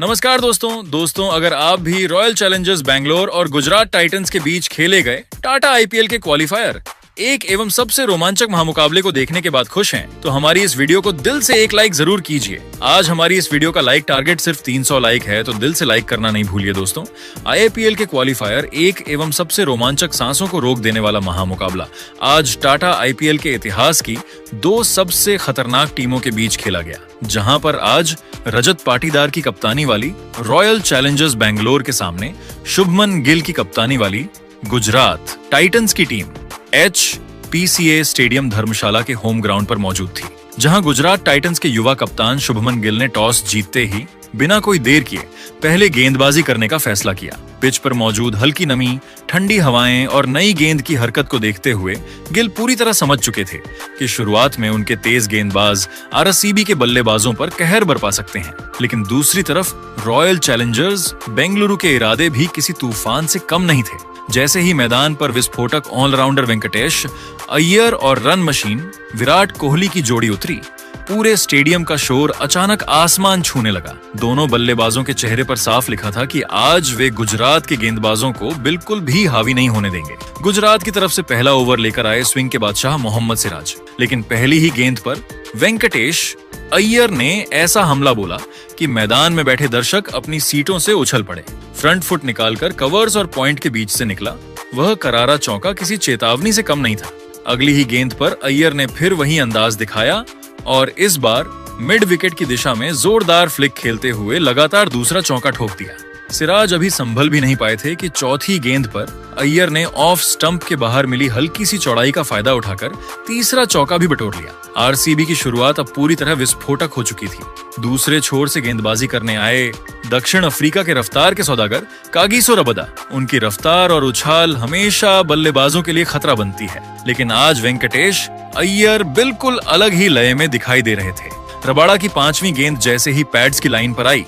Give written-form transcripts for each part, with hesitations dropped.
नमस्कार दोस्तों अगर आप भी रॉयल चैलेंजर्स बैंगलोर और गुजरात टाइटंस के बीच खेले गए टाटा आईपीएल के क्वालिफायर एक एवं सबसे रोमांचक महामुकाबले को देखने के बाद खुश हैं, तो हमारी इस वीडियो को दिल से एक लाइक जरूर कीजिए। आज हमारी इस वीडियो का लाइक टारगेट सिर्फ 300 लाइक है, तो दिल से लाइक करना नहीं भूलिए दोस्तों। आईपीएल के क्वालिफायर एक एवं सबसे रोमांचक सांसों को रोक देने वाला महामुकाबला आज टाटा आईपीएल के इतिहास की दो सबसे खतरनाक टीमों के बीच खेला गया, जहां पर आज रजत पाटीदार की कप्तानी वाली रॉयल चैलेंजर्स बैंगलोर के सामने शुभमन गिल की कप्तानी वाली गुजरात टाइटंस की टीम HPCA स्टेडियम धर्मशाला के होम ग्राउंड पर मौजूद थी, जहां गुजरात टाइटंस के युवा कप्तान शुभमन गिल ने टॉस जीतते ही बिना कोई देर किए पहले गेंदबाजी करने का फैसला किया। पिच पर मौजूद हल्की नमी, ठंडी हवाएं और नई गेंद की हरकत को देखते हुए गिल पूरी तरह समझ चुके थे कि शुरुआत में उनके तेज गेंदबाज RCB के बल्लेबाजों पर कहर बरपा सकते हैं, लेकिन दूसरी तरफ रॉयल चैलेंजर्स बेंगलुरु के इरादे भी किसी तूफान से कम नहीं थे। जैसे ही मैदान पर विस्फोटक ऑलराउंडर वेंकटेश अय्यर और रन मशीन विराट कोहली की जोड़ी उतरी, पूरे स्टेडियम का शोर अचानक आसमान छूने लगा। दोनों बल्लेबाजों के चेहरे पर साफ लिखा था कि आज वे गुजरात के गेंदबाजों को बिल्कुल भी हावी नहीं होने देंगे। गुजरात की तरफ से पहला ओवर लेकर आए स्विंग के बादशाह मोहम्मद सिराज, लेकिन पहली ही गेंद पर वेंकटेश अय्यर ने ऐसा हमला बोला कि मैदान में बैठे दर्शक अपनी सीटों से उछल पड़े। फ्रंट फुट निकालकर कवर्स और पॉइंट के बीच से निकला वह करारा चौका किसी चेतावनी से कम नहीं था। अगली ही गेंद पर अय्यर ने फिर वही अंदाज दिखाया और इस बार मिड विकेट की दिशा में जोरदार फ्लिक खेलते हुए लगातार दूसरा चौका ठोक दिया। सिराज अभी संभल भी नहीं पाए थे कि चौथी गेंद पर अय्यर ने ऑफ स्टंप के बाहर मिली हल्की सी चौड़ाई का फायदा उठाकर तीसरा चौका भी बटोर लिया। RCB की शुरुआत अब पूरी तरह विस्फोटक हो चुकी थी। दूसरे छोर से गेंदबाजी करने आए दक्षिण अफ्रीका के रफ्तार के सौदागर कागिसो रबादा, उनकी रफ्तार और उछाल हमेशा बल्लेबाजों के लिए खतरा बनती है, लेकिन आज वेंकटेश अय्यर बिल्कुल अलग ही लय में दिखाई दे रहे थे। रबाड़ा की पांचवी गेंद जैसे ही पैड्स की लाइन पर आई,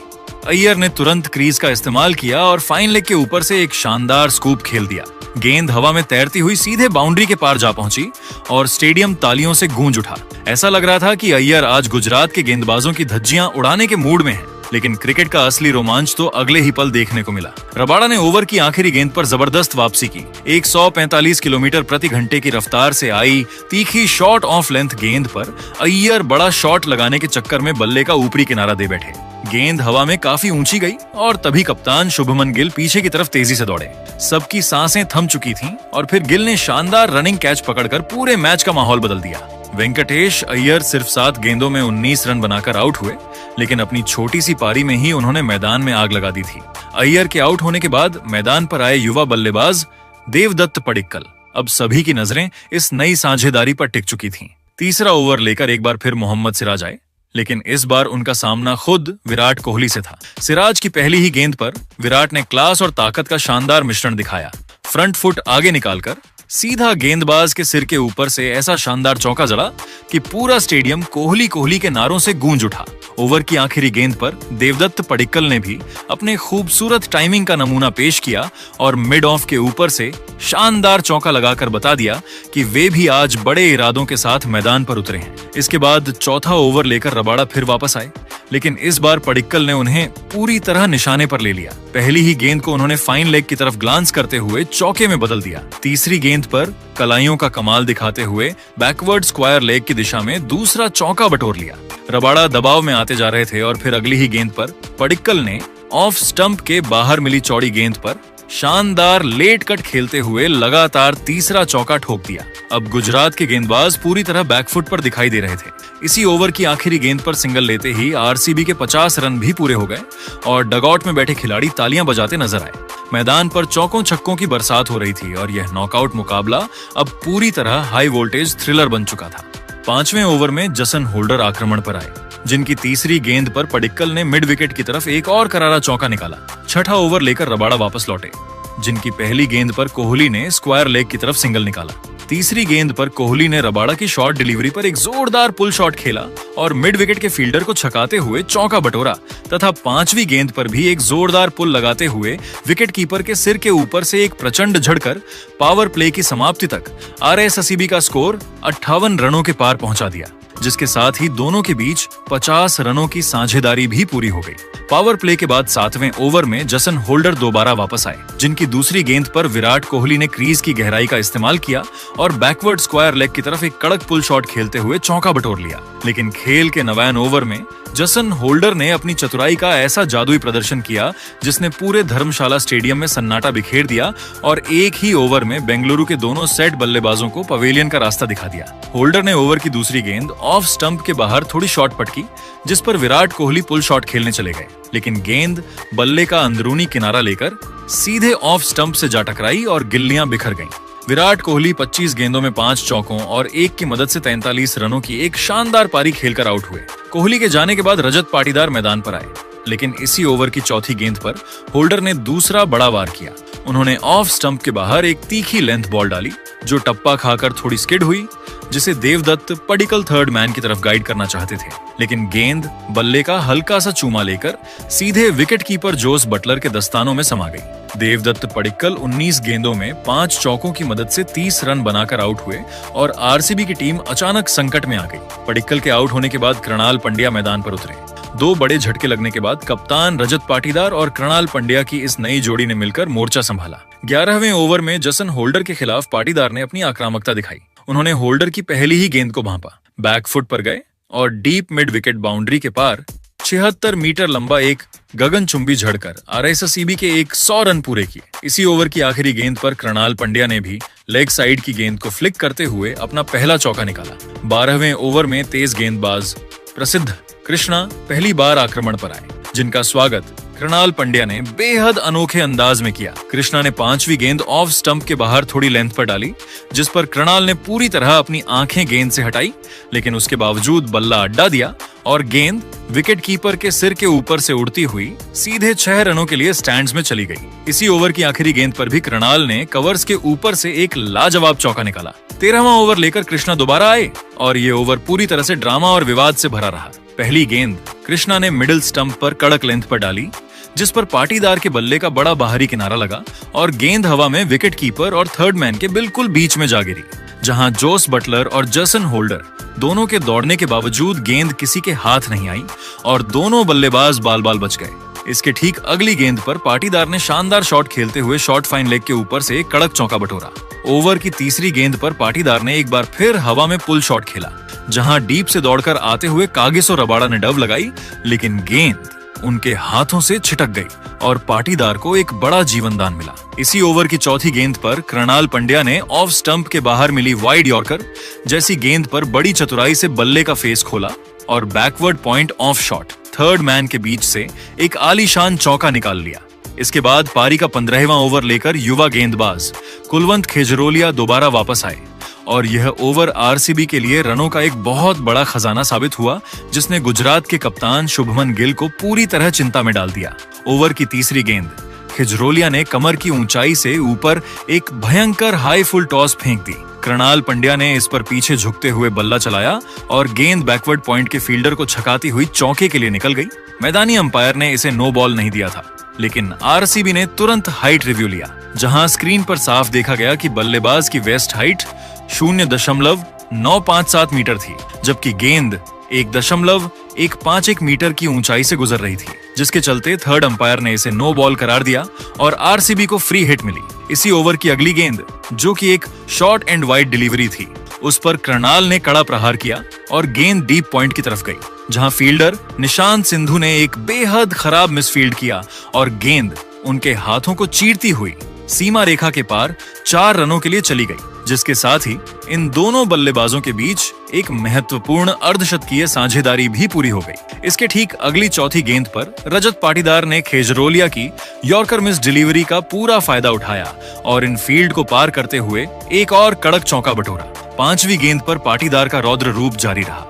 अय्यर ने तुरंत क्रीज का इस्तेमाल किया और फाइन लेग के ऊपर से एक शानदार स्कूप खेल दिया। गेंद हवा में तैरती हुई सीधे बाउंड्री के पार जा पहुंची और स्टेडियम तालियों से गूंज उठा। ऐसा लग रहा था कि अय्यर आज गुजरात के गेंदबाजों की धज्जियां उड़ाने के मूड में हैं, लेकिन क्रिकेट का असली रोमांच तो अगले ही पल देखने को मिला। रबाड़ा ने ओवर की आखिरी गेंद पर जबरदस्त वापसी की। 145 किलोमीटर प्रति घंटे की रफ्तार से आई तीखी शॉर्ट ऑफ लेंथ गेंद पर अय्यर बड़ा शॉट लगाने के चक्कर में बल्ले का ऊपरी किनारा दे बैठे। गेंद हवा में काफी ऊंची गई और तभी कप्तान शुभमन गिल पीछे की तरफ तेजी से दौड़े। सबकी सांसें थम चुकी थीं और फिर गिल ने शानदार रनिंग कैच पकड़कर पूरे मैच का माहौल बदल दिया। वेंकटेश अय्यर सिर्फ 7 गेंदों में 19 रन बनाकर आउट हुए, लेकिन अपनी छोटी सी पारी में ही उन्होंने मैदान में आग लगा दी थी। अय्यर के आउट होने के बाद मैदान पर आए युवा बल्लेबाज देवदत्त पडिक्कल। अब सभी की नजरें इस नई साझेदारी पर टिक चुकी थीं। तीसरा ओवर लेकर एक बार फिर मोहम्मद सिराज आए, लेकिन इस बार उनका सामना खुद विराट कोहली से था। सिराज की पहली ही गेंद पर विराट ने क्लास और ताकत का शानदार मिश्रण दिखाया। फ्रंट फुट आगे निकालकर सीधा गेंदबाज के सिर के ऊपर से ऐसा शानदार चौका जड़ा कि पूरा स्टेडियम कोहली के नारों से गूंज उठा। ओवर की आखिरी गेंद पर देवदत्त पडिक्कल ने भी अपने खूबसूरत टाइमिंग का नमूना पेश किया और मिड ऑफ के ऊपर से शानदार चौका लगाकर बता दिया कि वे भी आज बड़े इरादों के साथ मैदान पर उतरे हैं। इसके बाद चौथा ओवर लेकर रबाड़ा फिर वापस आए, लेकिन इस बार पडिक्कल ने उन्हें पूरी तरह निशाने पर ले लिया। पहली ही गेंद को उन्होंने फाइन लेग की तरफ ग्लांस करते हुए चौके में बदल दिया। तीसरी गेंद पर कलाइयों का कमाल दिखाते हुए बैकवर्ड स्क्वायर लेग की दिशा में दूसरा चौका बटोर लिया। रबाड़ा दबाव में आते जा रहे थे और फिर अगली ही गेंद पर पडिक्कल ने ऑफ स्टंप के बाहर मिली चौड़ी गेंद पर शानदार लेट कट खेलते हुए लगातार तीसरा चौका ठोक दिया। अब गुजरात के गेंदबाज पूरी तरह बैकफुट पर दिखाई दे रहे थे। इसी ओवर की आखिरी गेंद पर सिंगल लेते ही RCB के 50 रन भी पूरे हो गए और डगआउट में बैठे खिलाड़ी तालियां बजाते नजर आए। मैदान पर चौकों छक्कों की बरसात हो रही थी और यह नॉकआउट मुकाबला अब पूरी तरह हाई वोल्टेज थ्रिलर बन चुका था। 5वें ओवर में जसन होल्डर आक्रमण पर आए, जिनकी तीसरी गेंद पर पडिक्कल ने मिड विकेट की तरफ एक और करारा चौका निकाला। छठा ओवर लेकर रबाड़ा वापस लौटे, जिनकी पहली गेंद पर कोहली ने स्क्वायर लेग की तरफ सिंगल निकाला। तीसरी गेंद पर कोहली ने रबाड़ा की शॉर्ट डिलीवरी पर एक जोरदार पुल शॉट खेला और मिड विकेट के फील्डर को छकाते हुए चौका बटोरा तथा 5वीं गेंद पर भी एक जोरदार पुल लगाते हुए विकेट कीपर के सिर के ऊपर से एक प्रचंड झड़कर पावर प्ले की समाप्ति तक RCB का स्कोर 58 रनों के पार पहुंचा दिया, जिसके साथ ही दोनों के बीच 50 रनों की साझेदारी भी पूरी हो गई। पावर प्ले के बाद 7वें ओवर में जसन होल्डर दोबारा वापस आए, जिनकी दूसरी गेंद पर विराट कोहली ने क्रीज की गहराई का इस्तेमाल किया और बैकवर्ड स्क्वायर लेग की तरफ एक कड़क पुल शॉट खेलते हुए चौका बटोर लिया। लेकिन खेल के 9वें ओवर में जसन होल्डर ने अपनी चतुराई का ऐसा जादुई प्रदर्शन किया जिसने पूरे धर्मशाला स्टेडियम में सन्नाटा बिखेर दिया और एक ही ओवर में बेंगलुरु के दोनों सेट बल्लेबाजों को पवेलियन का रास्ता दिखा दिया। होल्डर ने ओवर की दूसरी गेंद ऑफ स्टंप के बाहर थोड़ी शॉर्ट पटकी, जिस पर विराट कोहली पुल शॉट खेलने चले गए, लेकिन गेंद बल्ले का अंदरूनी किनारा लेकर सीधे ऑफ स्टंप से जा टकराई और गिल्लियां बिखर गईं। विराट कोहली 25 गेंदों में 5 चौकों और 1 की मदद से 43 रनों की एक शानदार पारी खेलकर आउट हुए। कोहली के जाने के बाद रजत पाटीदार मैदान पर आए, लेकिन इसी ओवर की चौथी गेंद पर होल्डर ने दूसरा बड़ा वार किया। उन्होंने ऑफ स्टंप के बाहर एक तीखी लेंथ बॉल डाली जो टप्पा खाकर थोड़ी स्किड हुई, जिसे देवदत्त पडिक्कल थर्ड मैन की तरफ गाइड करना चाहते थे, लेकिन गेंद बल्ले का हल्का सा चूमा लेकर सीधे विकेट कीपर जोस बटलर के दस्तानों में समा गई। देवदत्त पडिक्कल 19 गेंदों में 5 चौकों की मदद से 30 रन बनाकर आउट हुए और आरसीबी की टीम अचानक संकट में आ गई। पडिक्कल के आउट होने के बाद कृणाल पंड्या मैदान पर उतरे। 2 बड़े झटके लगने के बाद कप्तान रजत पाटीदार और कृणाल पंड्या की इस नई जोड़ी ने मिलकर मोर्चा संभाला। 11वें ओवर में जसन होल्डर के खिलाफ पाटीदार ने अपनी आक्रामकता दिखाई। उन्होंने होल्डर की पहली ही गेंद को भांपा, बैकफुट पर गए और डीप मिड विकेट बाउंड्री के पार 76 मीटर लंबा एक गगनचुंबी झड़कर आरसीबी के 100 रन पूरे किए। इसी ओवर की आखिरी गेंद पर कृणाल पंड्या ने भी लेग साइड की गेंद को फ्लिक करते हुए अपना पहला चौका निकाला। 12वें ओवर में तेज गेंदबाज प्रसिद्ध कृष्णा पहली बार आक्रमण पर आए, जिनका स्वागत कृणाल पंड्या ने बेहद अनोखे अंदाज में किया। कृष्णा ने 5वीं गेंद ऑफ स्टंप के बाहर थोड़ी लेंथ पर डाली, जिस पर कृणाल ने पूरी तरह अपनी आंखें गेंद से हटाई, लेकिन उसके बावजूद बल्ला अड्डा दिया और गेंद विकेट कीपर के सिर के ऊपर से उड़ती हुई सीधे 6 रनों के लिए स्टैंड्स में चली गई। इसी ओवर की आखिरी गेंद पर भी कृणाल ने कवर्स के ऊपर से एक लाजवाब चौका निकाला। 13वां ओवर लेकर कृष्णा दोबारा आए और ये ओवर पूरी तरह से ड्रामा और विवाद से भरा रहा। पहली गेंद कृष्णा ने मिडिल स्टंप पर कड़क लेंथ पर डाली, जिस पर पाटीदार के बल्ले का बड़ा बाहरी किनारा लगा और गेंद हवा में विकेट कीपर और थर्ड मैन के बिल्कुल बीच में जा गिरी, जहां जोस बटलर और जसन होल्डर दोनों के दौड़ने के बावजूद गेंद किसी के हाथ नहीं आई और दोनों बल्लेबाज बाल बाल बच गए। इसके ठीक अगली गेंद पर पाटीदार ने शानदार शॉट खेलते हुए शॉर्ट फाइन लेग के ऊपर से एक कड़क चौका बटोरा। ओवर की तीसरी गेंद पर पाटीदार ने एक बार फिर हवा में पुल शॉट खेला, जहां डीप से दौड़कर आते हुए कागिसो रबाड़ा ने डव लगाई, लेकिन गेंद उनके हाथों से छिटक गई और पाटीदार को एक बड़ा जीवनदान मिला। इसी ओवर की चौथी गेंद पर कृणाल पंड्या ने ऑफ स्टंप के बाहर मिली वाइड यॉर्कर जैसी गेंद पर बड़ी चतुराई से बल्ले का फेस खोला और backward point of shot third man के बीच से एक आलीशान चौका निकाल लिया। इसके बाद पारी का 15वां ओवर लेकर युवा गेंदबाज कुलवंत खेजरोलिया दोबारा वापस आए और यह ओवर आरसीबी के लिए रनों का एक बहुत बड़ा खजाना साबित हुआ, जिसने गुजरात के कप्तान शुभमन गिल को पूरी तरह चिंता में डाल दिया। ओवर की तीसरी गेंद खिजरोलिया ने कमर की ऊंचाई से ऊपर एक भयंकर हाई फुल टॉस फेंक दी। कृणाल पंड्या ने इस पर पीछे झुकते हुए बल्ला चलाया और गेंद बैकवर्ड पॉइंट के फील्डर को छकाती हुई चौके के लिए निकल गई। मैदानी अंपायर ने इसे नो बॉल नहीं दिया था, लेकिन आरसीबी ने तुरंत हाइट रिव्यू लिया, जहां स्क्रीन पर साफ देखा गया कि बल्लेबाज की वेस्ट हाइट 0.957 मीटर थी, जबकि गेंद 1.151 मीटर की ऊंचाई से गुजर रही थी, जिसके चलते थर्ड अंपायर ने इसे नो बॉल करार दिया और आरसीबी को फ्री हिट मिली। इसी ओवर की अगली गेंद, जो कि एक शॉर्ट एंड वाइड डिलीवरी थी, उस पर कृणाल ने कड़ा प्रहार किया और गेंद डीप पॉइंट की तरफ गई, जहां फील्डर निशांत सिंधु ने एक बेहद खराब मिसफील्ड किया और गेंद उनके हाथों को चीरती हुई सीमा रेखा के पार 4 रनों के लिए चली गई, जिसके साथ ही इन दोनों बल्लेबाजों के बीच एक महत्वपूर्ण अर्धशतकीय साझेदारी भी पूरी हो गई। इसके ठीक अगली चौथी गेंद पर रजत पाटीदार ने खेजरोलिया की यॉर्कर मिस डिलीवरी का पूरा फायदा उठाया और इन फील्ड को पार करते हुए एक और कड़क चौका बटोरा। 5वीं गेंद पर पाटीदार का रौद्र रूप जारी रहा।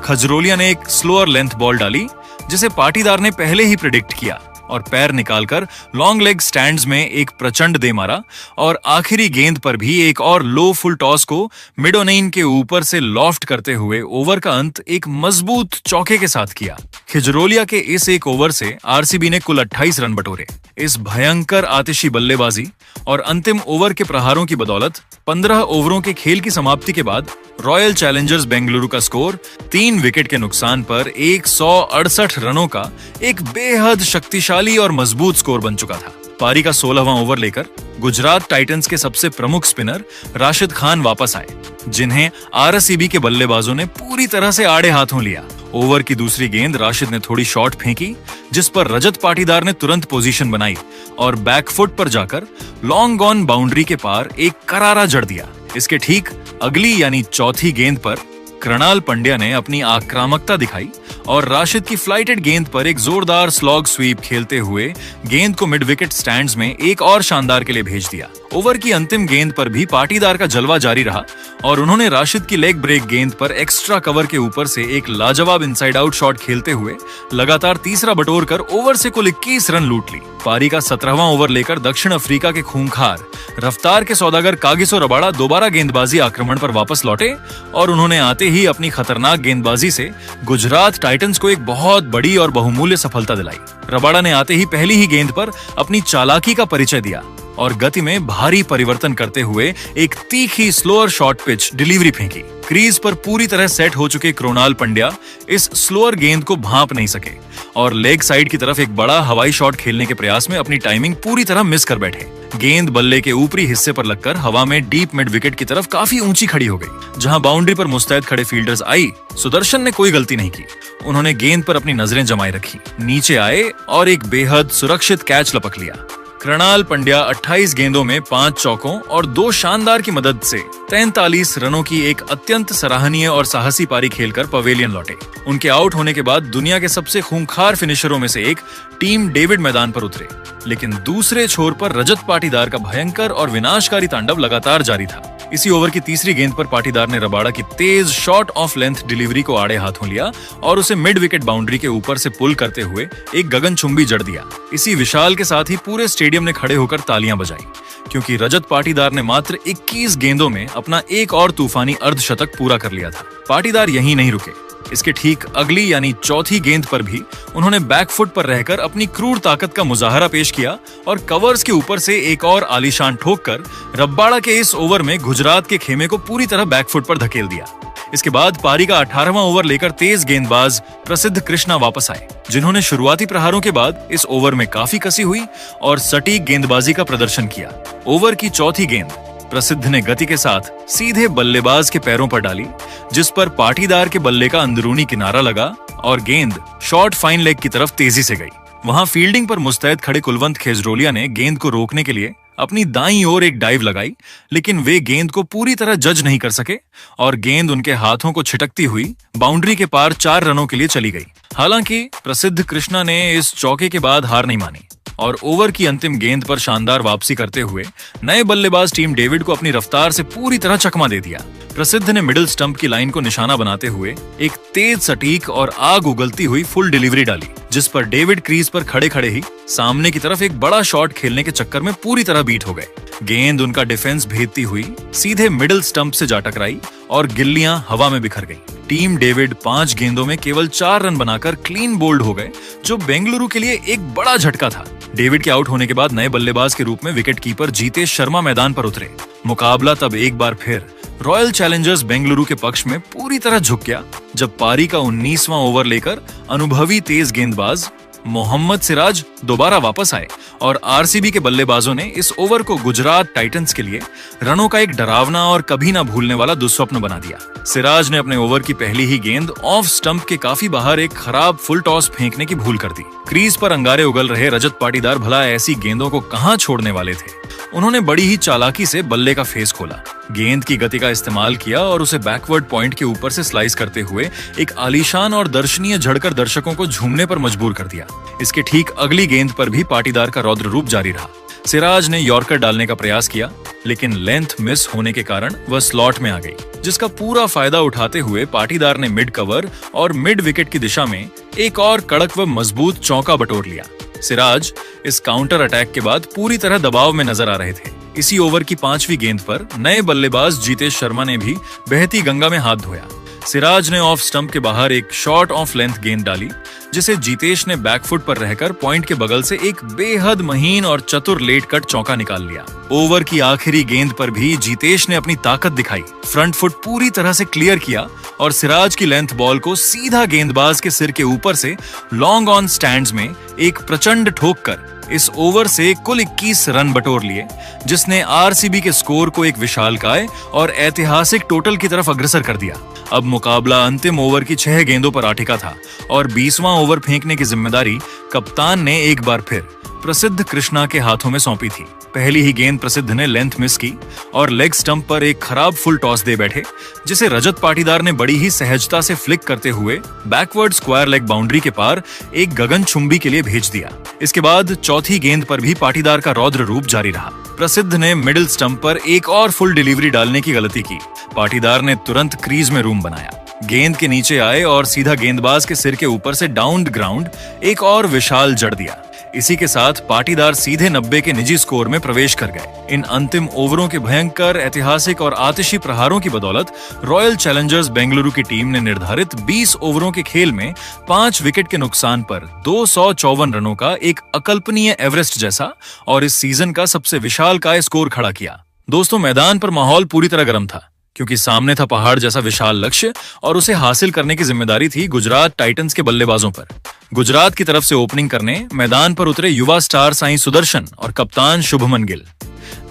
खजरोलिया ने एक स्लोअर लेंथ बॉल डाली, जिसे पाटीदार ने पहले ही प्रेडिक्ट किया और पैर निकालकर लॉन्ग लेग स्टैंड्स में एक प्रचंड दे मारा और आखिरी गेंद पर भी एक और लो फुल टॉस को मिडोनेन के ऊपर से लॉफ्ट करते हुए ओवर का अंत एक मजबूत चौके के साथ किया। खिजरोलिया के इस एक ओवर से आरसीबी ने कुल 28 रन बटोरे। इस भयंकर आतिशी बल्लेबाजी और अंतिम ओवर के प्रहारों की बदौलत 15 ओवरों के खेल की समाप्ति के बाद रॉयल चैलेंजर्स बेंगलुरु का स्कोर 3 विकेट के नुकसान पर 168 रनों का एक बेहद शक्तिशाली और मजबूत स्कोर बन चुका था। पारी का 16वां ओवर लेकर गुजरात टाइटंस के सबसे प्रमुख स्पिनर राशिद खान वापस आए, जिन्हें आरसीबी के बल्लेबाजों ने पूरी तरह से आड़े हाथों लिया। ओवर की दूसरी गेंद राशिद ने थोड़ी शॉर्ट फेंकी, जिस पर रजत पाटीदार ने तुरंत पोजीशन बनाई और बैकफुट पर जाकर लॉन्ग ऑन बाउंड्री के पार एक करारा जड़ दिया। इसके ठीक अगली यानी चौथी गेंद पर कृणाल पंड्या ने अपनी आक्रामकता दिखाई और राशिद की फ्लाइटेड गेंद पर एक जोरदार स्लॉग स्वीप खेलते हुए गेंद को मिड विकेट स्टैंड्स में एक और शानदार के लिए भेज दिया। ओवर की अंतिम गेंद पर भी पाटीदार का जलवा जारी रहा और उन्होंने राशिद की लेग ब्रेक गेंद पर एक्स्ट्रा कवर के ऊपर से एक लाजवाब इनसाइड आउट शॉट खेलते हुए लगातार तीसरा बटोर कर ओवर से कुल 21 रन लूट ली। पारी का 17वां ओवर लेकर दक्षिण अफ्रीका के खूंखार रफ्तार के सौदागर कागिसो रबाड़ा दोबारा गेंदबाजी आक्रमण पर वापस लौटे और उन्होंने आते ही अपनी खतरनाक गेंदबाजी से गुजरात टाइटंस को एक बहुत बड़ी और बहुमूल्य सफलता दिलाई। रबाड़ा ने आते ही पहली ही गेंद पर अपनी चालाकी का परिचय दिया और गति में भारी परिवर्तन करते हुए एक तीखी स्लोअर शॉर्ट पिच डिलीवरी फेंकी। क्रीज पर पूरी तरह सेट हो चुके कृणाल पंड्या इस स्लोअर गेंद को भांप नहीं सके और लेग साइड की तरफ एक बड़ा हवाई शॉट खेलने के प्रयास में अपनी टाइमिंग पूरी तरह मिस कर बैठे। गेंद बल्ले के ऊपरी हिस्से पर लगकर हवा में डीप मिड विकेट की तरफ काफी ऊंची खड़ी हो गई। जहां बाउंड्री पर मुस्तैद खड़े फील्डर्स आई, सुदर्शन ने कोई गलती नहीं की। उन्होंने गेंद पर अपनी नजरें जमाए रखी, नीचे आए और एक बेहद सुरक्षित कैच लपक लिया। कृणाल पंड्या 28 गेंदों में 5 चौकों और 2 शानदार की मदद से 43 रनों की एक अत्यंत सराहनीय और साहसी पारी खेलकर पवेलियन लौटे। उनके आउट होने के बाद दुनिया के सबसे खूंखार फिनिशरों में से एक टीम डेविड मैदान पर उतरे, लेकिन दूसरे छोर पर रजत पाटीदार का भयंकर और विनाशकारी तांडव लगातार जारी था। इसी ओवर की तीसरी गेंद पर पाटीदार ने रबाड़ा की तेज शॉर्ट ऑफ लेंथ डिलीवरी को आड़े हाथों लिया और उसे मिड विकेट बाउंड्री के ऊपर से पुल करते हुए एक गगनचुंबी जड़ दिया। इसी विशाल के साथ ही पूरे स्टेडियम ने खड़े होकर तालियां बजाई, क्योंकि रजत पाटीदार ने मात्र 21 गेंदों में अपना एक और तूफानी अर्धशतक पूरा कर लिया था। पाटीदार यहीं नहीं रुके। इसके ठीक अगली यानी चौथी गेंद पर भी उन्होंने बैकफुट पर रहकर अपनी क्रूर ताकत का मुजाहरा पेश किया और कवर्स के ऊपर से एक और आलीशान ठोक कर रब्बाड़ा के इस ओवर में गुजरात के खेमे को पूरी तरह बैकफुट पर धकेल दिया। इसके बाद पारी का 18वां ओवर लेकर तेज गेंदबाज प्रसिद्ध कृष्णा वापस आए, जिन्होंने शुरुआती प्रहारों के बाद इस ओवर में काफी कसी हुई और सटीक गेंदबाजी का प्रदर्शन किया। ओवर की चौथी गेंद प्रसिद्ध ने गति के साथ सीधे बल्लेबाज के पैरों पर डाली, जिस पर पाटीदार के बल्ले का अंदरूनी किनारा लगा और गेंद शॉर्ट फाइन लेग की तरफ तेजी से गई। वहां फील्डिंग पर मुस्तैद खड़े कुलवंत खेजरोलिया ने गेंद को रोकने के लिए अपनी दाईं ओर एक डाइव लगाई, लेकिन वे गेंद को पूरी तरह जज नहीं कर सके और गेंद उनके हाथों को छिटकती हुई बाउंड्री के पार 4 रनों के लिए चली गई। हालांकि प्रसिद्ध कृष्णा ने इस चौके के बाद हार नहीं मानी और ओवर की अंतिम गेंद पर शानदार वापसी करते हुए नए बल्लेबाज टीम डेविड को अपनी रफ्तार से पूरी तरह चकमा दे दिया। प्रसिद्ध ने मिडिल स्टंप की लाइन को निशाना बनाते हुए एक तेज सटीक और आग उगलती हुई फुल डिलीवरी डाली, जिस पर डेविड क्रीज पर खड़े खड़े ही सामने की तरफ एक बड़ा शॉट खेलने के चक्कर में पूरी तरह बीट हो गए। गेंद उनका डिफेंस भेदती हुई सीधे मिडिल स्टंप से जा टकराई और गिल्लियां हवा में बिखर गई। टीम डेविड 5 गेंदों में केवल 4 रन बनाकर क्लीन बोल्ड हो गए, जो बेंगलुरु के लिए एक बड़ा झटका था। डेविड के आउट होने के बाद नए बल्लेबाज के रूप में विकेट कीपर जीतेश शर्मा मैदान पर उतरे। मुकाबला तब एक बार फिर रॉयल चैलेंजर्स बेंगलुरु के पक्ष में पूरी तरह झुक गया, जब पारी का 19वां ओवर लेकर अनुभवी तेज गेंदबाज मोहम्मद सिराज दोबारा वापस आए और आरसीबी के बल्लेबाजों ने इस ओवर को गुजरात टाइटंस के लिए रनों का एक डरावना और कभी ना भूलने वाला दुस्वप्न बना दिया। सिराज ने अपने ओवर की पहली ही गेंद ऑफ स्टंप के काफी बाहर एक खराब फुल टॉस फेंकने की भूल कर दी। क्रीज पर अंगारे उगल रहे रजत पाटीदार भला ऐसी गेंदों को कहां छोड़ने वाले थे। उन्होंने बड़ी ही चालाकी से बल्ले का फेस खोला, गेंद की गति का इस्तेमाल किया और उसे बैकवर्ड पॉइंट के ऊपर से स्लाइस करते हुए एक आलीशान और दर्शनीय झड़कर दर्शकों को झूमने पर मजबूर कर दिया। इसके ठीक अगली गेंद पर भी पाटीदार का रौद्र रूप जारी रहा। सिराज ने यॉर्कर डालने का प्रयास किया, लेकिन लेंथ मिस होने के कारण वह स्लॉट में आ गई, जिसका पूरा फायदा उठाते हुए पाटीदार ने मिड कवर और मिड विकेट की दिशा में एक और कड़क व मजबूत चौका बटोर लिया। सिराज इस काउंटर अटैक के बाद पूरी तरह दबाव में नजर आ रहे थे। इसी ओवर की 5वीं गेंद पर नए बल्लेबाज जीतेश शर्मा ने भी बहती गंगा में हाथ धोया। सिराज ने ऑफ स्टंप के बाहर एक शॉर्ट ऑफ लेंथ गेंद डाली, जिसे जीतेश ने बैकफुट पर रहकर पॉइंट के बगल से एक बेहद महीन और चतुर लेट कट चौका निकाल लिया। ओवर की आखिरी गेंद पर भी जीतेश ने अपनी ताकत दिखाई, फ्रंट फुट पूरी तरह से क्लियर किया और सिराज की लेंथ बॉल को सीधा गेंदबाज के सिर के ऊपर से लॉन्ग ऑन स्टैंड्स में एक प्रचंड ठोक कर इस ओवर से कुल 21 रन बटोर लिए, जिसने आरसीबी के स्कोर को एक विशालकाय और ऐतिहासिक टोटल की तरफ अग्रसर कर दिया। अब मुकाबला अंतिम ओवर की 6 गेंदों पर अटिका था और 20वां ओवर फेंकने की जिम्मेदारी कप्तान ने एक बार फिर प्रसिद्ध कृष्णा के हाथों में सौंपी थी। पहली ही गेंद प्रसिद्ध ने लेंथ मिस की और लेग स्टंप पर एक खराब फुल टॉस दे बैठे, जिसे रजत पाटीदार ने बड़ी ही सहजता से फ्लिक करते हुए बैकवर्ड स्क्वायर लेग बाउंड्री के पार एक गगनचुंबी के लिए भेज दिया। इसके बाद चौथी गेंद पर भी पाटीदार का रौद्र रूप जारी रहा। प्रसिद्ध ने मिडिल स्टंप पर एक और फुल डिलीवरी डालने की गलती की। पाटीदार ने तुरंत क्रीज में रूम बनाया, गेंद के नीचे आए और सीधा गेंदबाज के सिर के ऊपर से डाउन ग्राउंड एक और विशाल जड़ दिया। इसी के साथ पाटीदार सीधे 90 के निजी स्कोर में प्रवेश कर गए। इन अंतिम ओवरों के भयंकर, ऐतिहासिक और आतिशी प्रहारों की बदौलत रॉयल चैलेंजर्स बेंगलुरु की टीम ने निर्धारित 20 ओवरों के खेल में 5 विकेट के नुकसान पर 254 रनों का एक अकल्पनीय एवरेस्ट जैसा और इस सीजन का सबसे विशालकाय स्कोर खड़ा किया। दोस्तों, मैदान पर माहौल पूरी तरह गर्म था, क्योंकि सामने था पहाड़ जैसा विशाल लक्ष्य और उसे हासिल करने की जिम्मेदारी थी गुजरात टाइटंस के बल्लेबाजों पर। गुजरात की तरफ से ओपनिंग करने मैदान पर उतरे युवा स्टार साई सुदर्शन और कप्तान शुभमन गिल।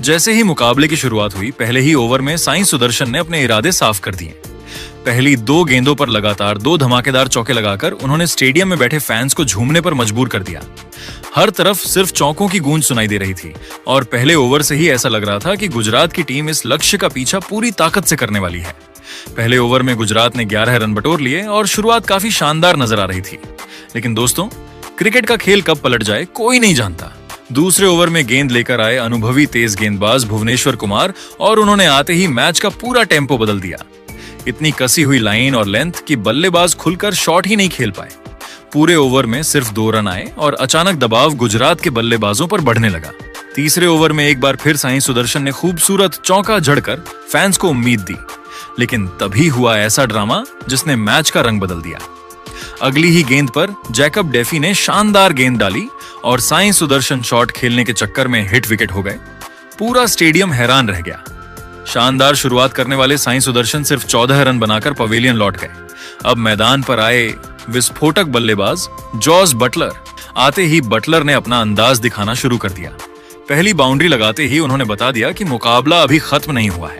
जैसे ही मुकाबले की शुरुआत हुई, पहले ही ओवर में साई सुदर्शन ने अपने इरादे साफ कर दिए। पहली 2 गेंदों पर लगातार 2 धमाकेदार चौके लगाकर उन्होंने स्टेडियम में बैठे फैंस को झूमने पर मजबूर कर दिया। हर तरफ सिर्फ चौकों की गूंज सुनाई दे रही थी और पहले ओवर से ही ऐसा लग रहा था कि गुजरात की टीम इस लक्ष्य का पीछा पूरी ताकत से करने वाली है। पहले ओवर में गुजरात ने 11 रन बटोर लिए और शुरुआत काफी शानदार नजर आ रही थी। लेकिन दोस्तों, क्रिकेट का खेल कब पलट जाए कोई नहीं जानता। दूसरे ओवर में गेंद लेकर आए अनुभवी तेज गेंदबाज भुवनेश्वर कुमार और उन्होंने आते ही मैच का पूरा टेम्पो बदल दिया। इतनी कसी हुई लाइन और लेंथ कि बल्लेबाज खुलकर शॉट ही नहीं खेल पाए। पूरे ओवर में सिर्फ 2 रन आए और अचानक दबाव गुजरात के बल्लेबाजों पर बढ़ने लगा। तीसरे ओवर में एक बार फिर साई सुदर्शन ने खूबसूरत चौका जड़कर फैंस को उम्मीद दी, लेकिन तभी हुआ ऐसा ड्रामा जिसने मैच का रंग बदल दिया। अगली ही गेंद पर जैकब डेफी ने शानदार गेंद डाली और साई सुदर्शन शॉट खेलने के चक्कर में हिट विकेट हो गए। पूरा स्टेडियम हैरान रह गया। शानदार शुरुआत करने वाले साई सुदर्शन सिर्फ 14 रन बनाकर पवेलियन लौट गए। अब मैदान पर आए विस्फोटक बल्लेबाज जॉस बटलर। आते ही बटलर ने अपना अंदाज दिखाना शुरू कर दिया। पहली बाउंड्री लगाते ही उन्होंने बता दिया कि मुकाबला अभी खत्म नहीं हुआ है।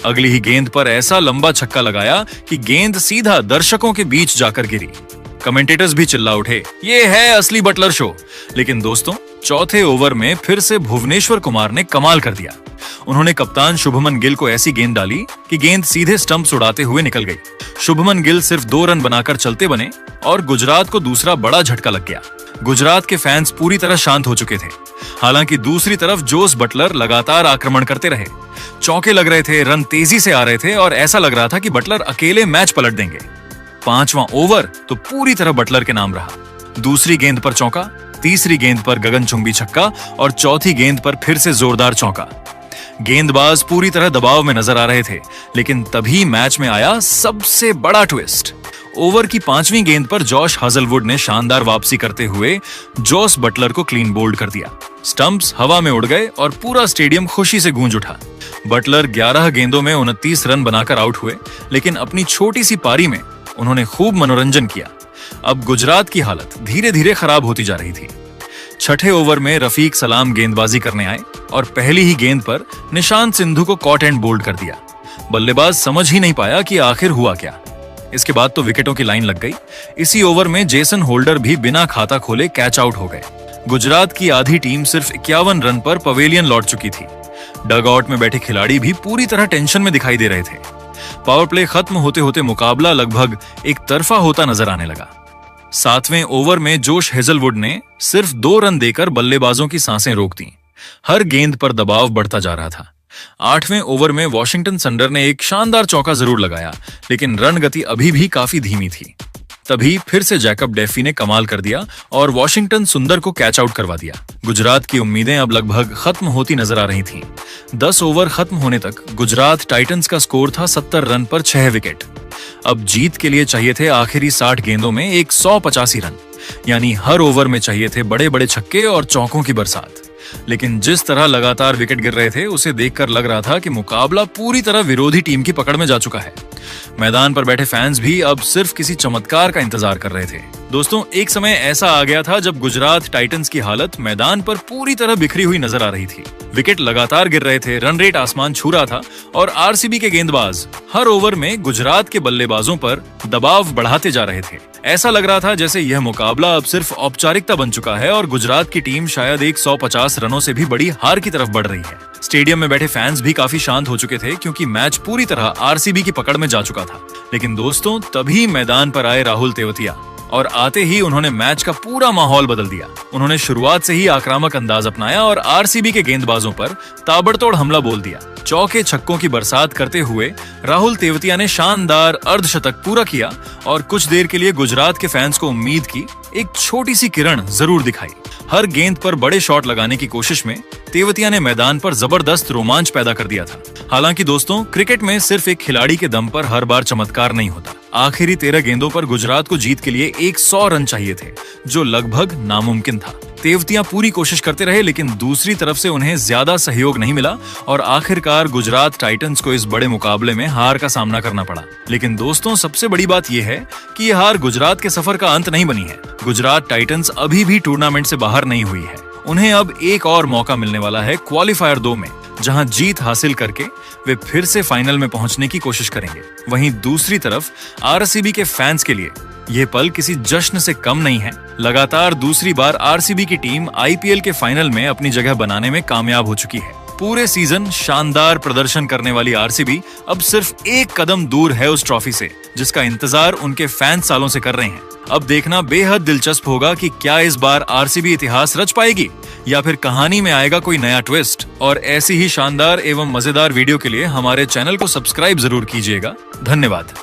अगली ही गेंद पर ऐसा लंबा छक्का लगाया कि गेंद सीधा दर्शकों के बीच जाकर गिरी। कमेंटेटर्स भी चिल्ला उठे, ये है असली बटलर शो। लेकिन दोस्तों, चौथे ओवर में फिर से भुवनेश्वर कुमार ने कमाल कर दिया। उन्होंने कप्तान शुभमन गिल को ऐसी गेंद डाली कि गेंद सीधे स्टंप्स उड़ाते हुए निकल गई। शुभमन गिल सिर्फ 2 रन बनाकर चलते बने और गुजरात को दूसरा बड़ा झटका लग गया। गुजरात के फैंस पूरी तरह शांत हो चुके थे। हालांकि दूसरी तरफ जोस बटलर लगातार आक्रमण करते रहे। चौके लग रहे थे, रन तेजी से आ रहे थे और ऐसा लग रहा था कि बटलर अकेले मैच पलट देंगे। 5वां ओवर तो पूरी तरह बटलर के नाम रहा। दूसरी गेंद पर चौका, तीसरी गेंद पर गगनचुंबी छक्का और चौथी गेंद पर फिर से जोरदार चौका। गेंदबाज पूरी तरह दबाव में नजर आ रहे थे, लेकिन तभी मैच में आया सबसे बड़ा ट्विस्ट। ओवर की 5वीं गेंद पर जॉश हजलवुड ने शानदार वापसी करते हुए जोस बटलर को क्लीन बोल्ड कर दिया। स्टंप्स हवा में उड़ गए और पूरा स्टेडियम खुशी से गूंज उठा। बटलर 11 गेंदों में 29 रन बनाकर आउट हुए, लेकिन अपनी छोटी सी पारी में उन्होंने खूब मनोरंजन किया। अब गुजरात की हालत धीरे धीरे खराब होती जा रही थी। छठे ओवर में रफीक सलाम गेंदबाजी करने आए और पहली ही गेंद पर निशांत सिंधु को कॉट एंड बोल्ड कर दिया। बल्लेबाज समझ ही नहीं पाया कि आखिर हुआ क्या। इसके बाद तो विकेटों की लाइन लग गई। इसी ओवर में जेसन होल्डर भी बिना खाता खोले कैच आउट हो गए। गुजरात की आधी टीम सिर्फ 51 रन पर पवेलियन लौट चुकी थी। डगआउट में बैठे खिलाड़ी भी पूरी तरह टेंशन में दिखाई दे रहे थे। पावर प्ले खत्म होते होते मुकाबला लगभग एक तरफा होता नजर आने लगा। 7वें ओवर में जोश हेजलवुड ने सिर्फ 2 रन देकर बल्लेबाजों की सांसें रोक दी। हर गेंद पर दबाव बढ़ता जा रहा था। 8वें ओवर में वॉशिंगटन संडर ने एक शानदार चौका जरूर लगाया, लेकिन रन गति अभी भी काफी धीमी थी। तभी फिर से जैकब डेफी ने कमाल कर दिया और वॉशिंगटन सुंदर को कैच आउट करवा दिया। गुजरात की उम्मीदें अब लगभग खत्म होती नजर आ रही थीं। 10 ओवर खत्म होने तक गुजरात टाइटंस का स्कोर था 70 रन पर 6 विकेट। अब जीत के लिए चाहिए थे आखिरी 60 गेंदों में 185 रन, यानी हर ओवर में चाहिए थे बड़े बड़े छक्के और चौकों की बरसात। लेकिन जिस तरह लगातार विकेट गिर रहे थे उसे देखकर लग रहा था कि मुकाबला पूरी तरह विरोधी टीम की पकड़ में जा चुका है। मैदान पर बैठे फैंस भी अब सिर्फ किसी चमत्कार का इंतजार कर रहे थे। दोस्तों, एक समय ऐसा आ गया था जब गुजरात टाइटंस की हालत मैदान पर पूरी तरह बिखरी हुई नजर आ रही थी। विकेट लगातार गिर रहे थे, रन रेट आसमान छू रहा था और आरसीबी के गेंदबाज हर ओवर में गुजरात के बल्लेबाजों पर दबाव बढ़ाते जा रहे थे। ऐसा लग रहा था जैसे यह मुकाबला अब सिर्फ औपचारिकता बन चुका है और गुजरात की टीम शायद 150 रनों से भी बड़ी हार की तरफ बढ़ रही है। स्टेडियम में बैठे फैंस भी काफी शांत हो चुके थे क्योंकि मैच पूरी तरह आरसीबी की पकड़ में जा चुका था। लेकिन दोस्तों, तभी मैदान पर आए राहुल तेवतिया और आते ही उन्होंने मैच का पूरा माहौल बदल दिया। उन्होंने शुरुआत से ही आक्रामक अंदाज अपनाया और आरसीबी के गेंदबाजों पर ताबड़तोड़ हमला बोल दिया। चौके छक्कों की बरसात करते हुए राहुल तेवतिया ने शानदार अर्धशतक पूरा किया और कुछ देर के लिए गुजरात के फैंस को उम्मीद की एक छोटी सी किरण जरूर दिखाई। हर गेंद पर बड़े शॉट लगाने की कोशिश में तेवतिया ने मैदान पर जबरदस्त रोमांच पैदा कर दिया था। हालांकि दोस्तों, क्रिकेट में सिर्फ एक खिलाड़ी के दम पर हर बार चमत्कार नहीं होता। आखिरी 13 गेंदों पर गुजरात को जीत के लिए 100 रन चाहिए थे, जो लगभग नामुमकिन था। तेवतिया पूरी कोशिश करते रहे, लेकिन दूसरी तरफ से उन्हें ज्यादा सहयोग नहीं मिला और आखिरकार गुजरात टाइटंस को इस बड़े मुकाबले में हार का सामना करना पड़ा। लेकिन दोस्तों, सबसे बड़ी बात यह है कि यह हार गुजरात के सफर का अंत नहीं बनी है। गुजरात टाइटंस अभी भी टूर्नामेंट से बाहर नहीं हुई है। उन्हें अब एक और मौका मिलने वाला है क्वालीफायर 2 में, जहां जीत हासिल करके वे फिर से फाइनल में पहुंचने की कोशिश करेंगे। वहीं दूसरी तरफ आरसीबी के फैंस के लिए यह पल किसी जश्न से कम नहीं है। लगातार दूसरी बार आरसीबी की टीम आईपीएल के फाइनल में अपनी जगह बनाने में कामयाब हो चुकी है। पूरे सीजन शानदार प्रदर्शन करने वाली आरसीबी अब सिर्फ एक कदम दूर है उस ट्रॉफी से, जिसका इंतजार उनके फैंस सालों से कर रहे हैं। अब देखना बेहद दिलचस्प होगा कि क्या इस बार आरसीबी इतिहास रच पाएगी या फिर कहानी में आएगा कोई नया ट्विस्ट। और ऐसी ही शानदार एवं मजेदार वीडियो के लिए हमारे चैनल को सब्सक्राइब जरूर कीजिएगा। धन्यवाद।